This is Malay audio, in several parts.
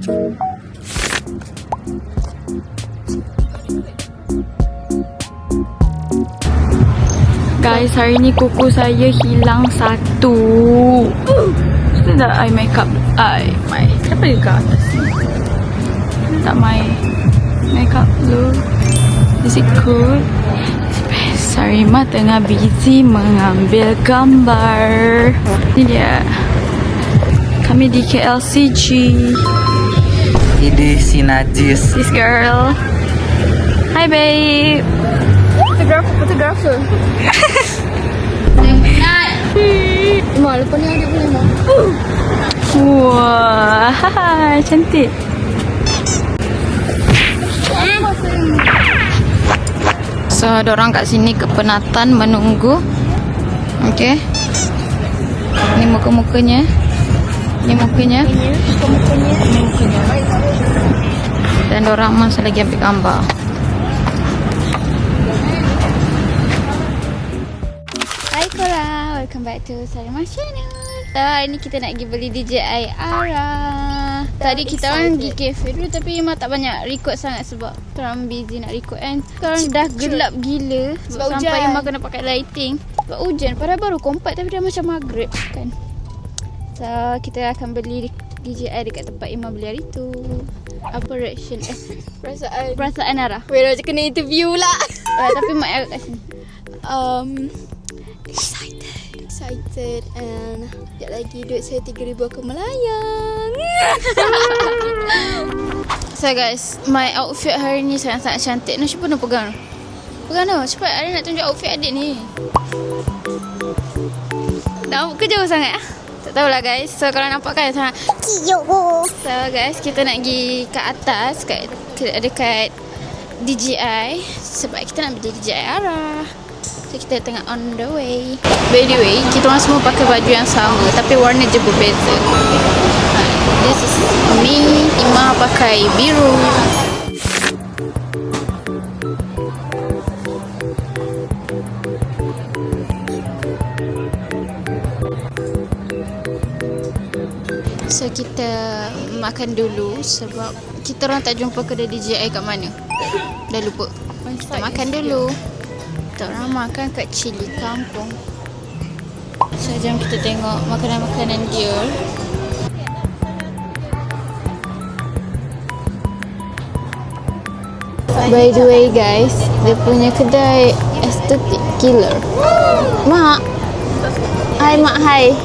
Guys, hari ni kuku saya hilang satu. Sudah eye makeup. Kenapa dia kat atas? Tak my makeup look. Is it good? Sarima tengah busy mengambil gambar. Ni dia. Kami di KLCG. Ini si Najis. This girl. Hi babe. Photographer. Mak, lepas ni adik boleh mak? Wah, cantik. So, dorang kat sini kepenatan menunggu. Okay. Ni muka-mukanya. Ni mukanya. Ni mukanya. Dan dorang masih lagi ambil gambar. Hai korang, welcome back to Sarima Channel. So, hari ni kita nak pergi beli DJI Ara. Tadi kita orang pergi cafe dulu tapi memang tak banyak record sangat sebab korang busy nak record kan. Sekarang dah gelap gila sebab sampai memang kena pakai lighting. Sebab hujan, padahal baru kompat tapi dah macam maghrib kan. So, kita akan beli DJI dekat tempat Imam beli hari tu. Apa reaction? Perasaan Ara. Weh, macam kena interview lah. Tapi mak Ara kat sini. Excited and sekejap lagi duit saya 3,000 akan melayang. So guys, my outfit hari ni sangat-sangat cantik. Nah, cuba nak pegang. Pegang tu. Cepat, ada nak tunjuk outfit adik ni. Nampak ke jauh sangat? Tak tahulah guys. So kalau nampak kan sangat cute. So guys, kita nak pergi ke atas dekat DJI sebab kita nak beli DJI Ara. So kita tengah on the way. By the way, kita orang semua pakai baju yang sama tapi warna je berbeza. This is me. Ima pakai biru. So kita makan dulu sebab kita orang tak jumpa kedai DJI kat mana. Dah lupa. Kita makan dulu. Kita orang makan kat Chili Kampung. So jom kita tengok makanan-makanan dia. By the way guys, dia punya kedai aesthetic killer. Mak. Hai mak, hai.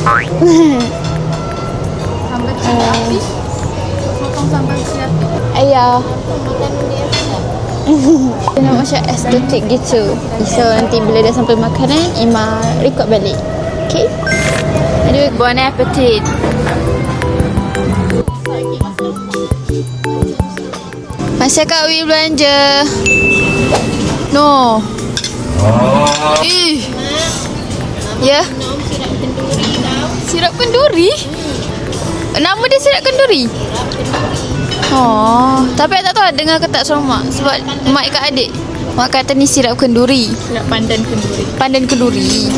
Hai. Sambal cili potong sambal cili. Ayah. Dia macam estetik gitu. So nanti bila dah sampai makanan, Ima record balik. Okay? Aduh, bon appetit. Masa Kak Wi belanja. No. Ih. Ya. Sirap kenduri. Nama dia sirap kenduri. Oh, tapi tak tahu dengar ke tak suara mak sebab mak ikat adik. Mak kata ni sirap kenduri. Sirap pandan kenduri. Pandan kenduri.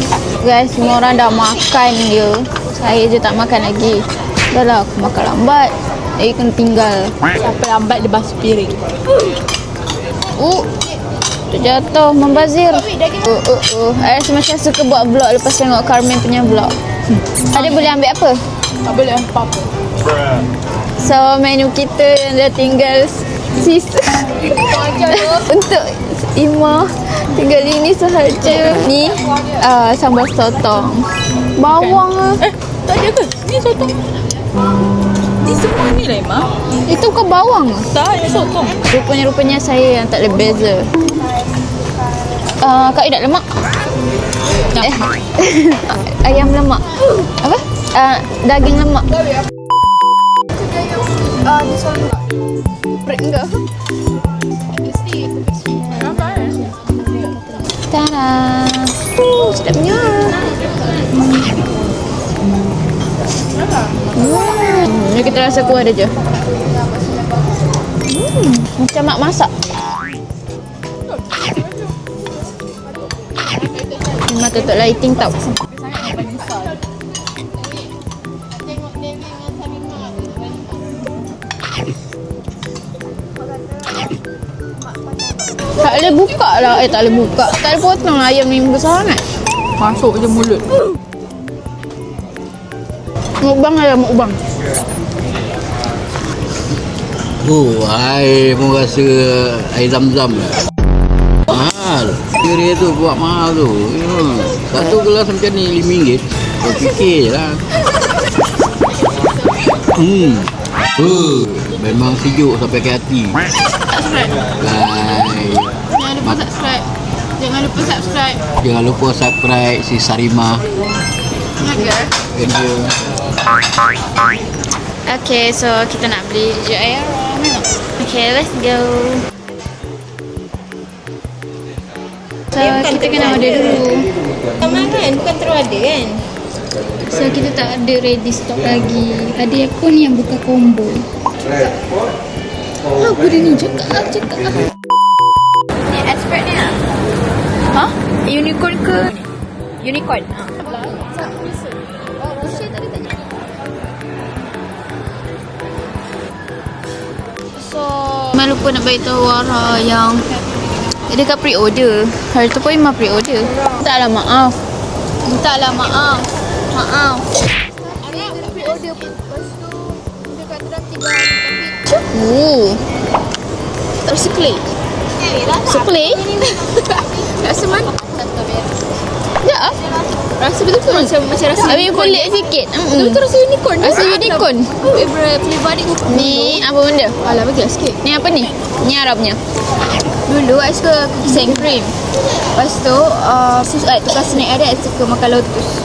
Guys, semua orang dah makan dia. Saya je tak makan lagi. Dah lah, aku makan lambat. Kena tinggal. Siapa lambat dia basuh piring. Terjatuh, membazir. I rasa macam suka buat vlog lepas tengok Carmen punya vlog. Ada boleh ambil apa? Tak boleh apa-apa. So menu kita yang dah tinggal sisa untuk Ima tinggal ini sahaja. Ni sambal sotong. Bawang Tak ada ke? Ni sotong. Ni semua ni lah Ima. itu bukan bawang. Tak, ni sotong. Rupanya saya yang tak ada beza. Kak Ida lemak. Ayam lemak. Apa? Daging lemak. This one. Break enggak? Tada. Sedapnya. Ni kita rasa kuah dia je. Macam mak masak. Memang tutup lighting tau. Tak boleh buka lah. Tak boleh buka. Tak boleh potong lah ayam ni besar sangat. Masuk je mulut. Mukbang lah mukbang. Air pun rasa air zam-zam lah. Mahal. Kira tu buat mahal tu. Satu gelas macam ni RM5. Kau fikir je lah. Memang sejuk sampai ke hati. Jangan lupa subscribe. Jangan lupa subscribe. Jangan lupa subscribe si Sarimah. Thank you. Okay, so kita nak beli DJI Aura. Okay, let's go. So, kita kena order dulu. Sama kan? Bukan terus ada kan? So, kita tak ada ready stock lagi. Ada pun yang buka combo. Apa dia ni? Cakap. Ni expert ni lah. Ha? Unicorn ke? Unicorn. So, Iman lupa nak beritahu Ara yang dekat pre-order. Hari tu pun Iman pre-order. Mintalah maaf. Maaf. Ada pre-order pun. Lepas tu dia kata dah 3 hari tapi Terus klik. Rasa mana? Ya. rasa betul-betul macam rasa Habis pelik sikit. betul-betul rasa unicorn. Rasa unicorn. Favourite flavour ni Ni apa benda? alah bagilah sikit. Ni apa ni? Ni Arabnya. Dulu I suka cookies and cream. Lepas tu tukar snack ada I suka makan lotus.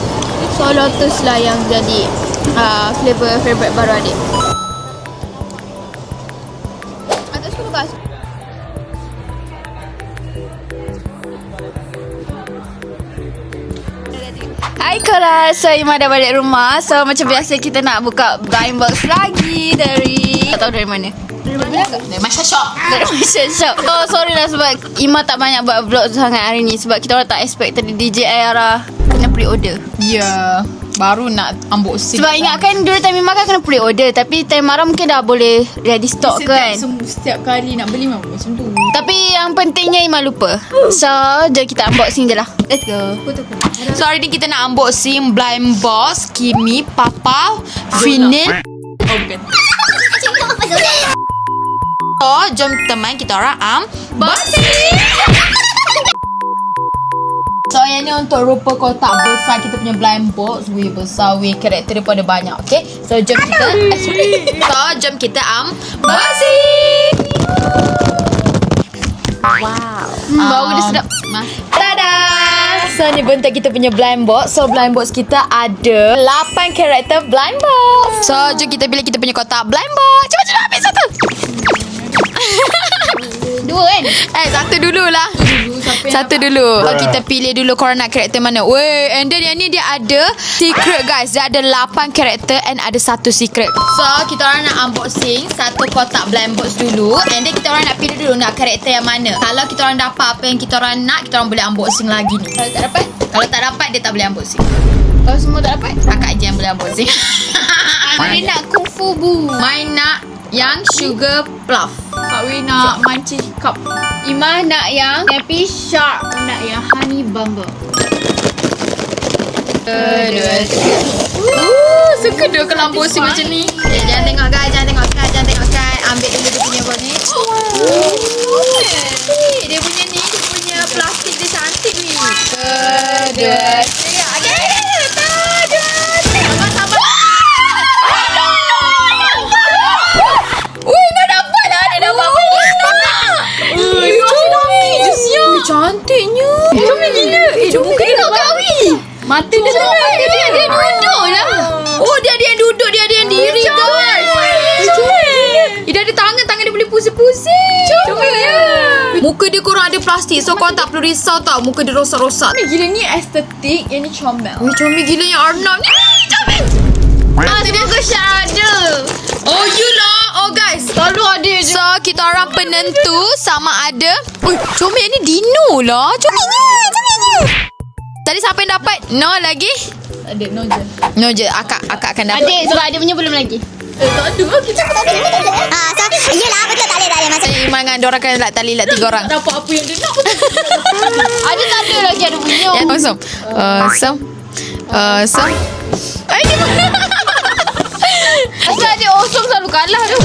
So lotus lah yang jadi flavour favourite baru adik. Atas suka tukar. Hai korang, so Ima dah balik rumah. So macam biasa kita nak buka blind box lagi dari... Tak tahu dari mana. Dari Masya Shop. Dari Malaysia Shop. So sorry lah sebab Ima tak banyak buat vlog sangat hari ni. Sebab kita orang tak expect tadi DJI Aura kena pre-order. Ya, baru nak unboxing. Sebab ingatkan dulu time Ima kan kena pre-order. Tapi time Aura mungkin dah boleh ready stock kan. Setiap kali nak beli memang macam tu. Tapi yang pentingnya Ima lupa. So jom kita unboxing je lah. Let's go. So hari ni kita nak unboxing blind box Kimi, Papa, Vinil. Oh bukan. So jom teman kita orang unboxing. So yang ni untuk rupa kotak besar kita punya blind box. Weh besar weh, karakter dia pada banyak. Okay, so jom kita jom kita unboxing. Wow. Bau dia sedap. Tada! So ni bentuk kita punya blind box. So blind box kita ada 8 karakter blind box. So jom kita pilih kita punya kotak blind box. Cepat-cepat ambil satu. Dua kan? Satu dululah. Satu dulu. So kita pilih dulu korang nak karakter mana. Weh, and then yang ni dia ada secret guys. Dia ada 8 karakter and ada satu secret. So kita orang nak unboxing satu kotak blind box dulu. And then kita orang nak pilih dulu nak karakter yang mana. Kalau kita orang dapat apa yang kita orang nak, kita orang boleh unboxing lagi ni. Kalau tak dapat dia tak boleh unboxing. Kalau semua tak dapat, Akak je yang boleh unboxing. Mari nak Kung Fu Bu. Main nak yang sugar fluff. Kak Wei nak Manci Cup. Imah nak yang Happy Shark. Nak yang Honey Bumble. Suka dia kalau unboxing macam ni. Jangan tengok guys, jangan tengok guys. Ambil dulu dia punya box ni. Dia punya ni, dia punya plastik dia cantik ni. Kedua, tiga. Cantiknya. Comel gila. Dia bukan tengok Kawi. Mata dia sampai. Dia duduk lah. Oh, dia ada yang duduk. Dia ada yang diri guys. Dia ada tangan dia boleh pusing-pusing. Comel ya. Muka dia korang ada plastik. So korang tak perlu risau tau. Muka dia rosak-rosak. Gila ni estetik, yang ni comel. Comel gila yang Arnab ni. Comel. Semoga Syah ada. Oh you lah. Oh guys, Selalu ada je. so kita orang penentu sama ada. Comel ni Dino lah. Comelnya. Tadi siapa yang dapat? No lagi? Ada, no je. No je. Akak akan dapat. Adik, sebab dia punya belum lagi. Yelah betul tak boleh macam Iman dengan diorang kena nak tali 3 orang. Dapat apa yang dia nak. Ada tak ada lagi ada bunyi. Awesome. Ay, dia Asal dia awesome selalu kalah tu.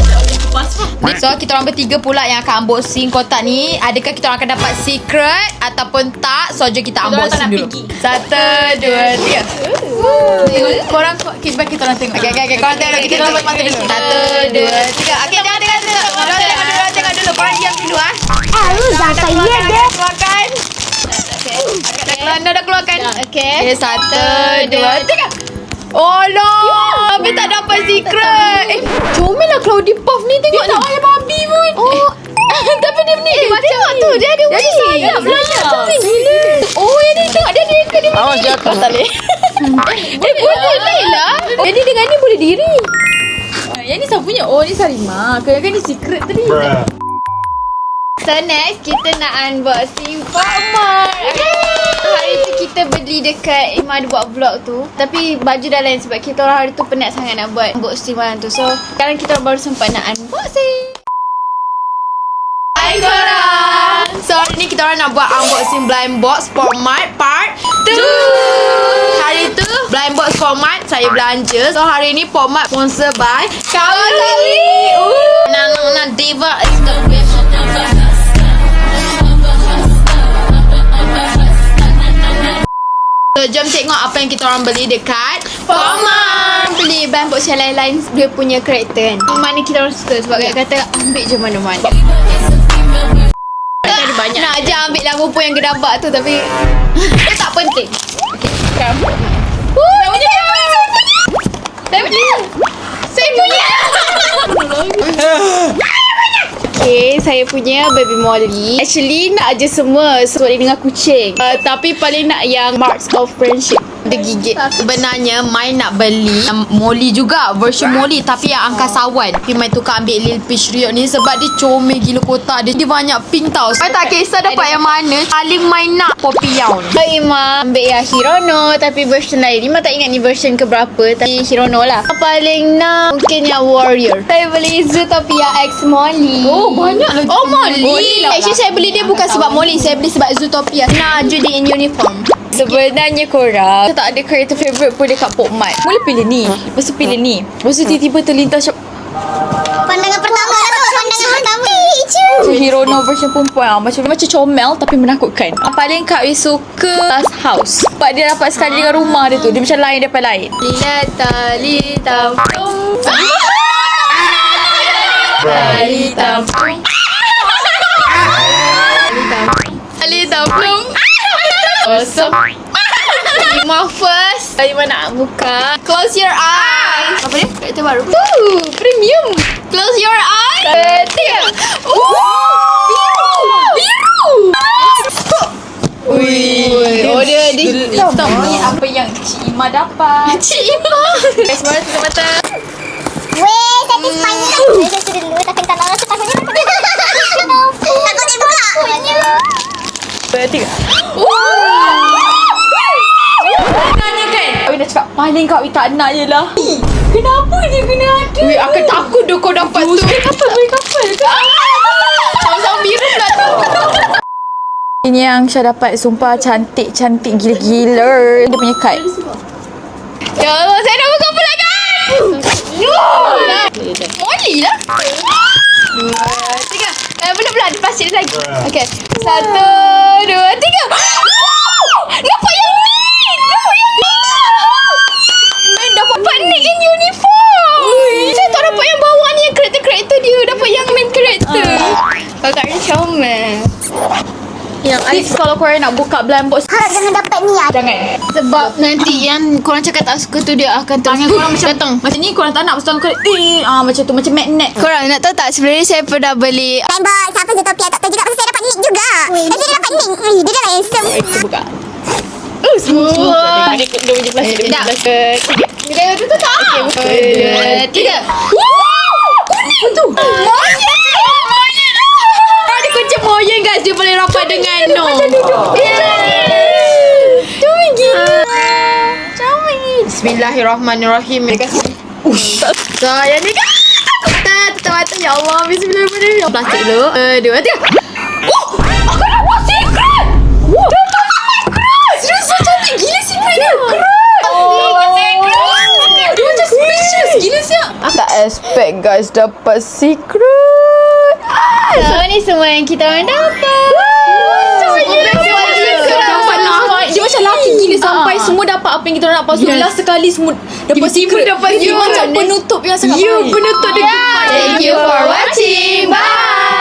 So kita orang bertiga pula yang akan unboxing kotak ni. Adakah kita orang akan dapat secret ataupun tak? So jom kita unboxing dulu. 1, 2, 3. Korang kita orang tengok. Okay, korang tengok. Kita tengok mata dulu. 1, 2, 3. Okay, jangan tengok. Korang tengok dulu. Korang diam dulu Jangan saya dia. keluarkan. Dah keluarkan. Okay, 1, 2, 3. Oh lah, Habis tak dapat secret. Comel lah Cloudy Puff ni. Tengok tak ayam babi pun. Oh. Tapi dia ni tengok tu. Dia ada wing. Oh yang ni tengok. Dia ada. Awas jatuh. Boleh lah. Jadi dengan ni boleh diri. Yang ni siapa punya? Oh ni Sarima. Kan ni secret tadi. So next kita nak unboxing Pokemon. Hari tu kita beli dekat Ima ada buat vlog tu. Tapi baju dah lain sebab kita orang hari tu penat sangat nak buat unboxing malam tu. So sekarang kita orang baru sempat nak unboxing. Hai korang. So hari ni kita orang nak buat unboxing blind box Pokemon part 2. Hari tu blind box Pokemon saya belanja. So hari ni Pokemon sponsor by Kawasabi. Nah Diva is the best. So jom tengok apa yang kita orang beli dekat Pokemon. Beli blind box yang lain-lain dia punya karakter kan. Mana kita orang suka sebab dia kata ambil je mana-mana. Ada banyak. Nak je ambil lah rupa yang gedabak tu tapi dia tak penting. Okay, sekarang Saya punya. Okay, saya punya Baby Molly. Actually nak je semua sebab dia dengan kucing. Tapi paling nak yang Marks of Friendship. Dia gigit. Sebenarnya Mai nak beli Molly juga, version Molly tapi yang angkasawan. Tapi Mai tukar ambil Lil Peach Riot ni sebab dia comel gila kotak dia. Dia banyak pink tau. Mai tak kisah dapat yang mana. Paling Mai nak Poppy Yawn. Ima ambil yang Hirono tapi version lain. Ima tak ingat ni version keberapa tapi Hirono lah. Paling nak mungkin yang Warrior. Saya beli Zootopia X Molly. Oh banyak lagi. Oh Molly. Actually saya beli dia bukan sebab Molly. Saya beli sebab Zootopia. Nak Judy in uniform. Sebenarnya korang tak ada karakter favourite pun dekat Pokemon. Mula pilih ni, lepas tu pilih ni, lepas tu tiba-tiba terlintas Pandangan pertama lah tu. Pandangan pertama. Hirono version perempuan macam comel tapi menakutkan. Paling Kak Wi suka Last House sebab dia dapat sekali dengan rumah dia tu. Dia macam lain daripada lain. Lita Awesome. Ima first. Ima nak buka. Close your eyes. Apa dia? Karakter baru. Premium. Close your eyes. Ketiga. Biru. Ui. Oh dia hitam. Ni apa yang Cik Ima dapat? Cik Ima. Guys, mari tutup mata. Weh, satisfying lah. Saya sudah dulu tapi tak tahu rasa pasal ni. Takut dia buka. Tiga. Nanya kan? Kak Wi dah cakap paling Kak Wi tak nak je lah. Kenapa dia kena ada? Wi akan takut dia kau dapat tu. Beli kapal sama-sama biru pula tu. Ini yang Syah dapat. Sumpah cantik gila-gila. Dia punya kad. Ya Allah, saya dah buka pula kan. Molly lah. 2, 3. Belum ada pasir lagi. Okay. 1, 2, 3. Nampak yang ni. Main dapat Panik in uniform. Saya tak dapat yang bawah ni, yang karakter dia. Dapat yang main karakter. Kakak ni comel. yang Ais kalau korang nak buka blind box. Harap jangan dapat ni lah. Jangan. Sebab nanti yang korang cakap tak suka tu dia akan Tangan korang macam datang. Macam ni korang tak nak. Pasal korang macam tu. Macam magnet. Korang nak tahu tak sebenarnya saya pernah beli Tembak, siapa Zootopia tak tahu juga pasal saya dapat Nick juga. Nanti dia dapat Nick. Dia dah handsome. Kita buka. Semua. Dia punya plastik. Dia punya plastik. Kita tutup tak? 1, 2, 3. Kuning tu. Monyet lah. Dia kucing monyet guys. Dia boleh rapat dengan no. Comel gila. Comel. Bismillahirrahmanirrahim. So yang ni kan. kita mata. Ya Allah, bismillahirrahmanirrahim. Plastik dulu. 2, 3. Oh, aku dapat secret. Dapat secret. Serius, so cantik gila secret dia. Keren. Dia macam speechless gila siap. Tak expect guys dapat secret. So ni semua yang kita orang dapat. Dia macam laki gila sampai semua dapat apa yang kita nak dapat. So last sekali semua dapat secret. Dia macam penutup yang sangat baik. Penutup dengan Thank you for watching. Bye.